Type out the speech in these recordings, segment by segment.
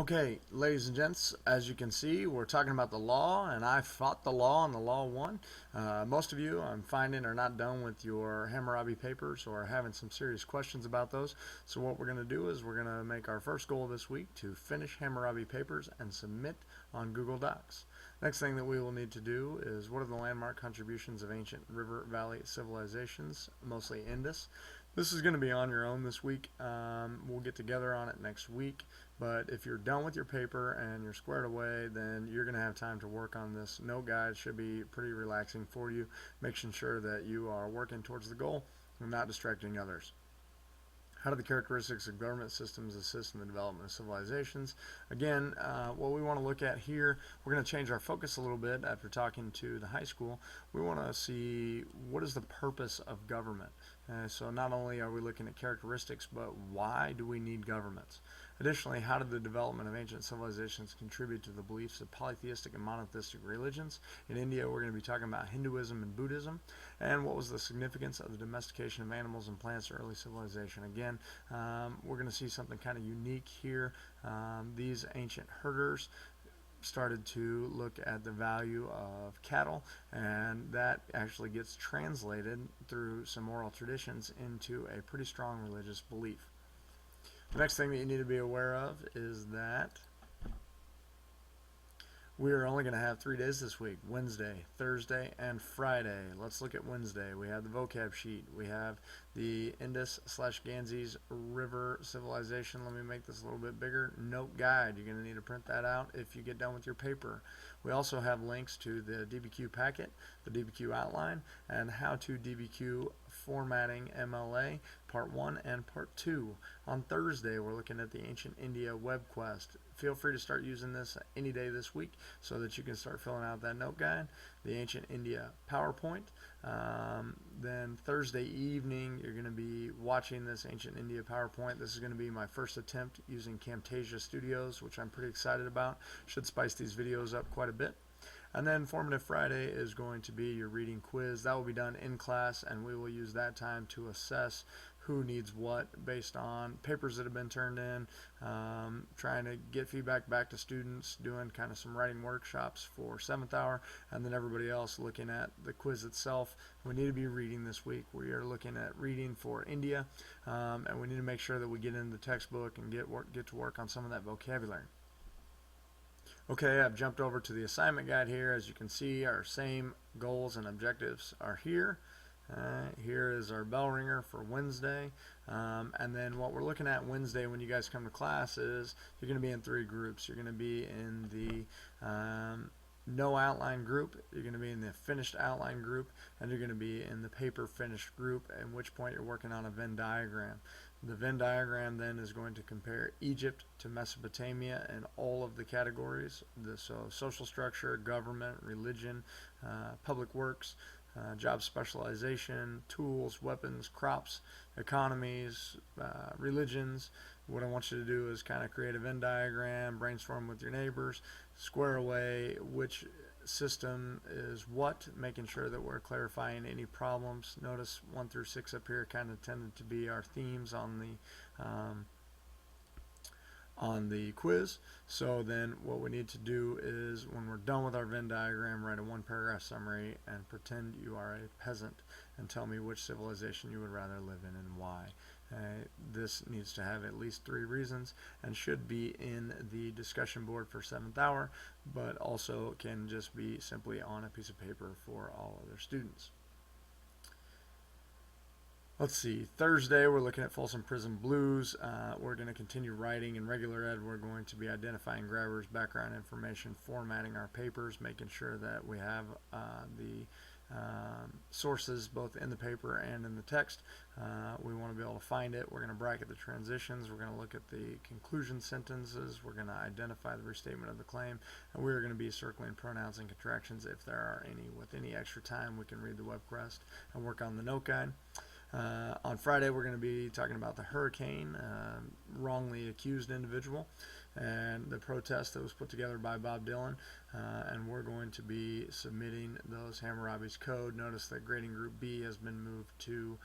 Okay, ladies and gents, as you can see, we're talking about the law, and I fought the law and the law won. Most of you, I'm finding, are not done with your Hammurabi papers or having some serious questions about those. So what we're going to do is we're going to make our first goal this week to finish Hammurabi papers and submit on Google Docs. Next thing that we will need to do is what are the landmark contributions of ancient river valley civilizations, mostly Indus. This is going to be on your own this week. We'll get together on it next week. But if you're done with your paper and you're squared away, then you're going to have time to work on this note guide. It should be pretty relaxing for you, making sure that you are working towards the goal and not distracting others. How do the characteristics of government systems assist in the development of civilizations? Again, what we want to look at here, we're going to change our focus a little bit after talking to the high school. We want to see what is the purpose of government. So not only are we looking at characteristics, but why do we need governments? Additionally, how did the development of ancient civilizations contribute to the beliefs of polytheistic and monotheistic religions? In India, we're going to be talking about Hinduism and Buddhism. And what was the significance of the domestication of animals and plants to early civilization? Again, we're going to see something kind of unique here. These ancient herders started to look at the value of cattle, and that actually gets translated through some oral traditions into a pretty strong religious belief. The next thing that you need to be aware of is that we are only going to have 3 days this week: Wednesday, Thursday, and Friday. Let's look at Wednesday. We have the vocab sheet. We have the Indus/Ganges River civilization. Let me make this a little bit bigger. Note guide. You're going to need to print that out if you get done with your paper. We also have links to the DBQ packet, the DBQ outline, and how to DBQ formatting MLA part 1 and part 2. On Thursday, we're looking at the Ancient India web quest. Feel free to start using this any day this week so that you can start filling out that note guide. The Ancient India PowerPoint. Then Thursday evening, you're going to be watching this Ancient India PowerPoint. This is going to be my first attempt using Camtasia Studios, which I'm pretty excited about. Should spice these videos up quite a bit. And then Formative Friday is going to be your reading quiz. That will be done in class, and we will use that time to assess who needs what based on papers that have been turned in, trying to get feedback back to students, doing kind of some writing workshops for 7th hour, and then everybody else looking at the quiz itself. We need to be reading this week. We are looking at reading for India, and we need to make sure that we get into the textbook and get to work on some of that vocabulary. Okay, I've jumped over to the assignment guide here. As you can see, our same goals and objectives are here. Here is our bell ringer for Wednesday. And then what we're looking at Wednesday when you guys come to class is you're going to be in 3 groups. You're going to be in the no outline group, you're going to be in the finished outline group, and you're going to be in the paper finished group, at which point you're working on a Venn diagram. The Venn diagram then is going to compare Egypt to Mesopotamia in all of the categories, so social structure, government, religion, public works, job specialization, tools, weapons, crops, economies, religions. What I want you to do is kind of create a Venn diagram, brainstorm with your neighbors, square away which system is what, making sure that we're clarifying any problems. Notice 1 through 6 up here kind of tended to be our themes on the quiz. So then what we need to do is, when we're done with our Venn diagram, write a 1-paragraph summary and pretend you are a peasant and tell me which civilization you would rather live in and why. This needs to have at least 3 reasons and should be in the discussion board for 7th hour, but also can just be simply on a piece of paper for all other students. Let's see, Thursday we're looking at Folsom Prison Blues. We're going to continue writing. In regular ed, we're going to be identifying grabbers, background information, formatting our papers, making sure that we have the sources both in the paper and in the text. We want to be able to find it. We're going to bracket the transitions. We're going to look at the conclusion sentences. We're going to identify the restatement of the claim, and we're going to be circling pronouns and contractions if there are any. With any extra time, we can read the web quest and work on the note guide. On Friday, we're going to be talking about the hurricane, wrongly accused individual, and the protest that was put together by Bob Dylan, and we're going to be submitting those Hammurabi's code. Notice that grading group B has been moved to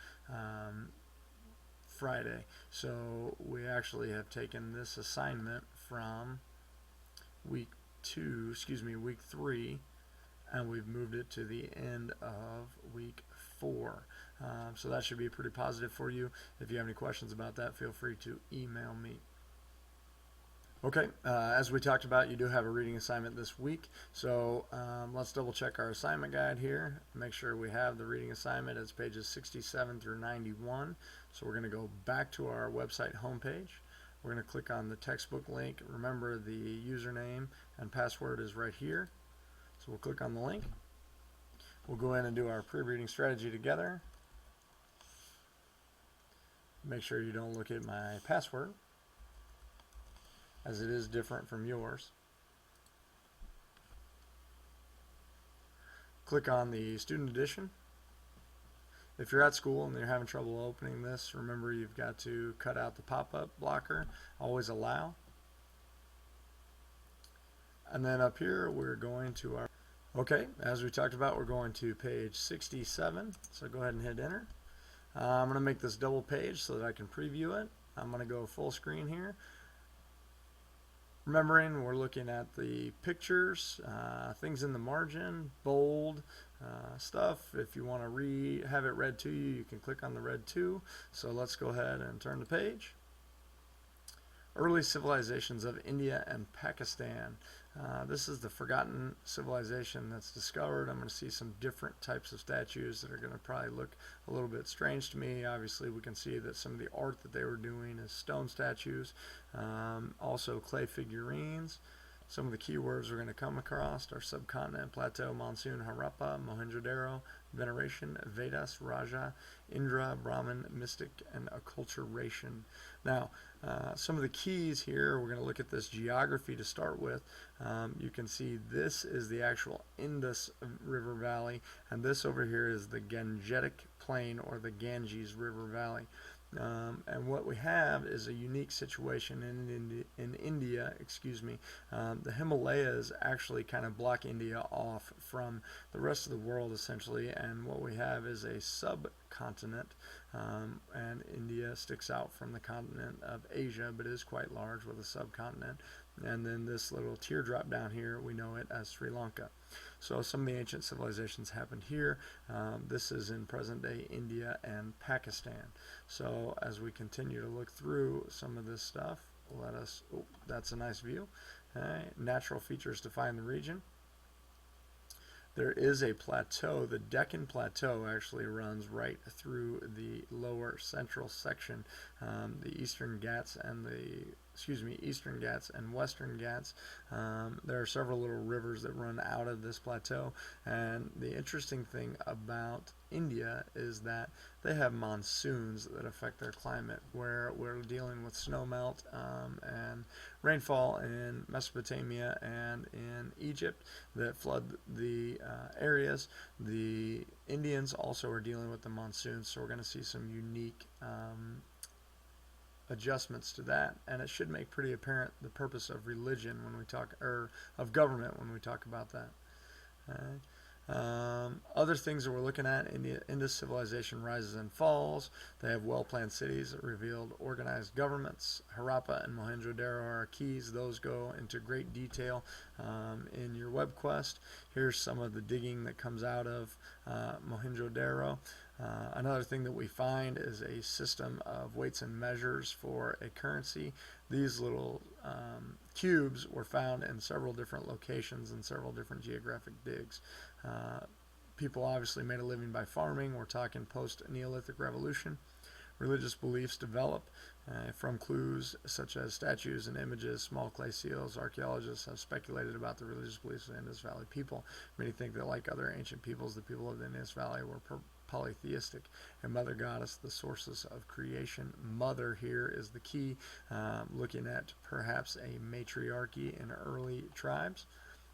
Friday. So we actually have taken this assignment from week 3, and we've moved it to the end of week 4. So that should be pretty positive for you. If you have any questions about that, feel free to email me. Okay, as we talked about, you do have a reading assignment this week, so let's double check our assignment guide here, make sure we have the reading assignment. It's pages 67 through 91, so we're going to go back to our website homepage. We're going to click on the textbook link. Remember, the username and password is right here, so we'll click on the link. We'll go in and do our pre-reading strategy together. Make sure you don't look at my password, as it is different from yours. Click on the student edition. If you're at school and you're having trouble opening this, remember you've got to cut out the pop-up blocker. Always allow. And then up here we're going to our, okay, as we talked about, we're going to page 67, so go ahead and hit enter. I'm going to make this double page so that I can preview it. I'm going to go full screen here. Remembering we're looking at the pictures, things in the margin, bold stuff. If you want to have it read to you, you can click on the read to. So let's go ahead and turn the page. Early civilizations of India and Pakistan. This is the forgotten civilization that's discovered. I'm going to see some different types of statues that are going to probably look a little bit strange to me. Obviously, we can see that some of the art that they were doing is stone statues, also clay figurines. Some of the keywords we're going to come across are subcontinent, plateau, monsoon, Harappa, Mohenjo-Daro, veneration, Vedas, Raja, Indra, Brahmin, mystic, and acculturation. Now, some of the keys here, we're going to look at this geography to start with. You can see this is the actual Indus River Valley, and this over here is the Gangetic Plain, or the Ganges River Valley. And what we have is a unique situation in India. The Himalayas actually kind of block India off from the rest of the world, essentially, and what we have is a subcontinent, and India sticks out from the continent of Asia, but is quite large with a subcontinent. And then this little teardrop down here, we know it as Sri Lanka. So some of the ancient civilizations happened here. This is in present-day India and Pakistan. So as we continue to look through some of this stuff, that's a nice view. Natural features define the region. There is a plateau. The Deccan Plateau actually runs right through the lower central section. The Eastern Ghats and Eastern Ghats and Western Ghats. There are several little rivers that run out of this plateau, and the interesting thing about India is that they have monsoons that affect their climate, where we're dealing with snowmelt and rainfall in Mesopotamia and in Egypt that flood the areas. The Indians also are dealing with the monsoons, so we're going to see some unique adjustments to that, and it should make pretty apparent the purpose of religion when we talk, or of government when we talk about that. Other things that we're looking at: Indus civilization rises and falls. They have well-planned cities that revealed organized governments. Harappa and Mohenjo-Daro are keys. Those go into great detail in your web quest. Here's some of the digging that comes out of Mohenjo-Daro. Another thing that we find is a system of weights and measures for a currency. These little cubes were found in several different locations and several different geographic digs. People obviously made a living by farming. We're talking post-Neolithic revolution. Religious beliefs develop from clues such as statues and images, small clay seals. Archaeologists have speculated about the religious beliefs of the Indus Valley people. Many think that, like other ancient peoples, the people of the Indus Valley were polytheistic. A mother goddess, the sources of creation. Mother here is the key, looking at perhaps a matriarchy in early tribes.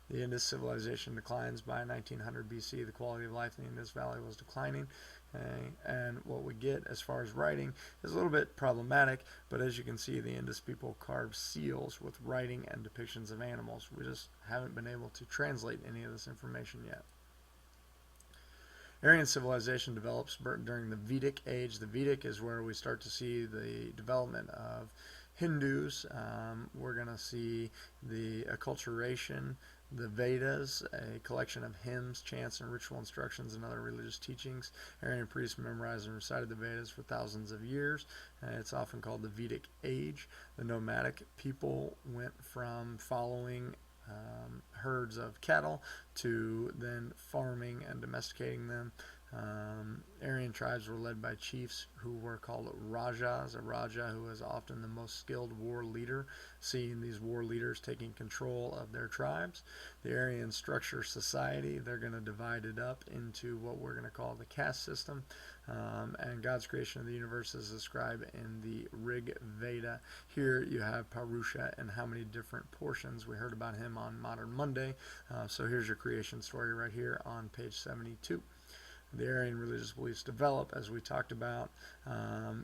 The Indus civilization declines by 1900 BC. The quality of life in the Indus Valley was declining. And what we get as far as writing is a little bit problematic, but as you can see, the Indus people carved seals with writing and depictions of animals. We just haven't been able to translate any of this information yet. Aryan civilization develops during the Vedic age. The Vedic is where we start to see the development of Hindus, we're going to see the acculturation, the Vedas, a collection of hymns, chants, and ritual instructions and other religious teachings. Aryan priests memorized and recited the Vedas for thousands of years. It's often called the Vedic Age. The nomadic people went from following herds of cattle to then farming and domesticating them. Aryan tribes were led by chiefs who were called Rajas, a Raja who is often the most skilled war leader, seeing these war leaders taking control of their tribes. The Aryan structure society, they're going to divide it up into what we're going to call the caste system. And God's creation of the universe is described in the Rig Veda. Here you have Purusha and how many different portions. We heard about him on Modern Monday. So here's your creation story right here on page 72. The Aryan religious beliefs develop, as we talked about.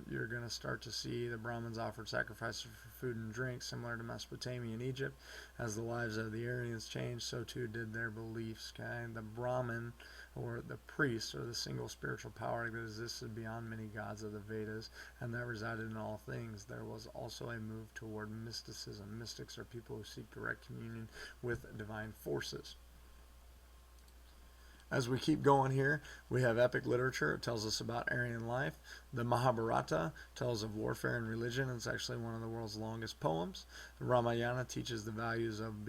You're going to start to see the Brahmins offered sacrifices for food and drink, similar to Mesopotamia and Egypt. As the lives of the Aryans changed, so too did their beliefs. Okay? The Brahmin, or the priest, or the single spiritual power that existed beyond many gods of the Vedas, and that resided in all things. There was also a move toward mysticism. Mystics are people who seek direct communion with divine forces. As we keep going here, we have epic literature. It tells us about Aryan life. The Mahabharata tells of warfare and religion. It's actually one of the world's longest poems. The Ramayana teaches the values of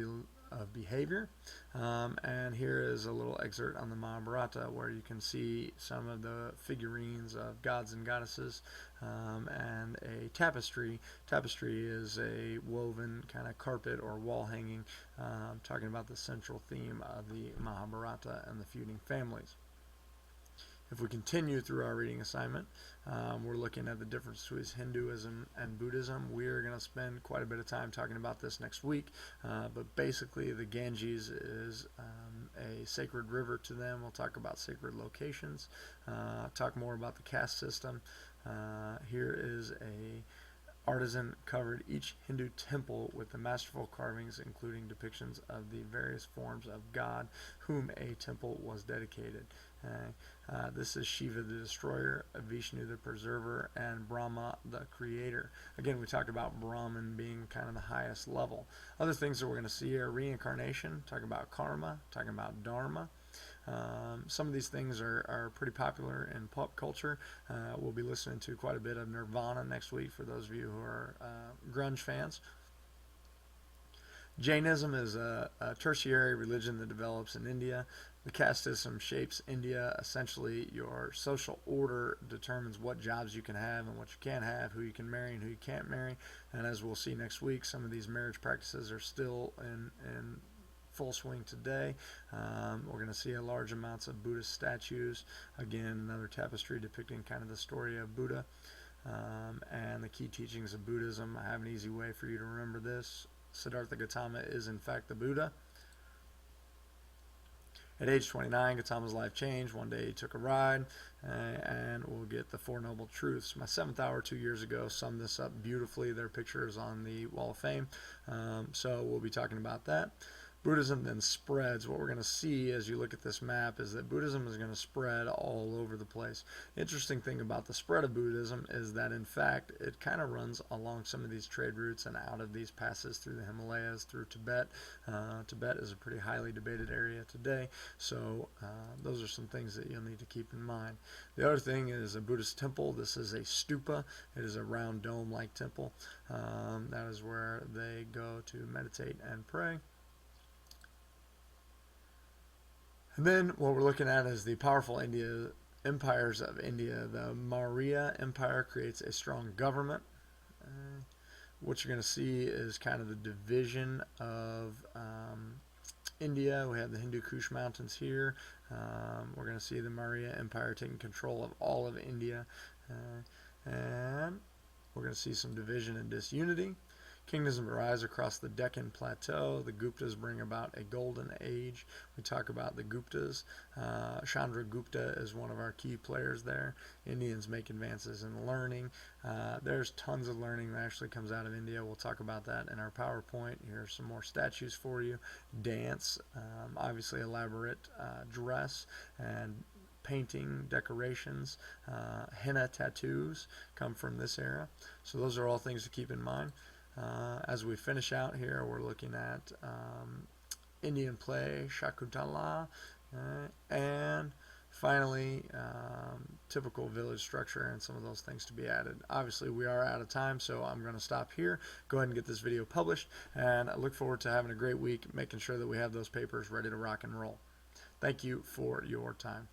behavior. And here is a little excerpt on the Mahabharata where you can see some of the figurines of gods and goddesses and a tapestry. Tapestry is a woven kind of carpet or wall hanging, talking about the central theme of the Mahabharata and the feuding families. If we continue through our reading assignment, we're looking at the difference between Hinduism and Buddhism. We're going to spend quite a bit of time talking about this next week, but basically the Ganges is a sacred river to them. We'll talk about sacred locations, talk more about the caste system. Here is a artisan covered each Hindu temple with the masterful carvings, including depictions of the various forms of God whom a temple was dedicated. This is Shiva the destroyer, Vishnu the preserver, and Brahma the creator. Again, we talked about Brahman being kind of the highest level. Other things that we're going to see are reincarnation, talking about karma, talking about dharma. Some of these things are pretty popular in pop culture. We'll be listening to quite a bit of Nirvana next week for those of you who are grunge fans. Jainism is a tertiary religion that develops in India. The caste system shapes India. Essentially, your social order determines what jobs you can have and what you can't have, who you can marry and who you can't marry. And as we'll see next week, some of these marriage practices are still in full swing today. We're going to see a large amounts of Buddhist statues. Again, another tapestry depicting kind of the story of Buddha and the key teachings of Buddhism. I have an easy way for you to remember this. Siddhartha Gautama is in fact the Buddha. At age 29, Gautama's life changed. One day he took a ride, and we'll get the Four Noble Truths. My 7th hour 2 years ago summed this up beautifully. Their picture is on the Wall of Fame, so we'll be talking about that. Buddhism then spreads. What we're going to see as you look at this map is that Buddhism is going to spread all over the place. Interesting thing about the spread of Buddhism is that in fact it kind of runs along some of these trade routes and out of these passes through the Himalayas, through Tibet. Tibet is a pretty highly debated area today, so those are some things that you'll need to keep in mind. The other thing is a Buddhist temple. This is a stupa. It is a round dome-like temple. That is where they go to meditate and pray. And then what we're looking at is the powerful empires of India. The Maurya Empire creates a strong government. What you're going to see is kind of the division of India. We have the Hindu Kush Mountains here. We're going to see the Maurya Empire taking control of all of India. And we're going to see some division and disunity. Kingdoms arise across the Deccan Plateau. The Guptas bring about a golden age. We talk about the Guptas. Chandragupta is one of our key players there. Indians make advances in learning. There's tons of learning that actually comes out of India. We'll talk about that in our PowerPoint. Here's some more statues for you. Dance, obviously elaborate dress, and painting, decorations, henna tattoos come from this era. So those are all things to keep in mind. As we finish out here, we're looking at Indian play, Shakuntala, and finally typical village structure and some of those things to be added. Obviously we are out of time, so I'm going to stop here, go ahead and get this video published, and I look forward to having a great week, making sure that we have those papers ready to rock and roll. Thank you for your time.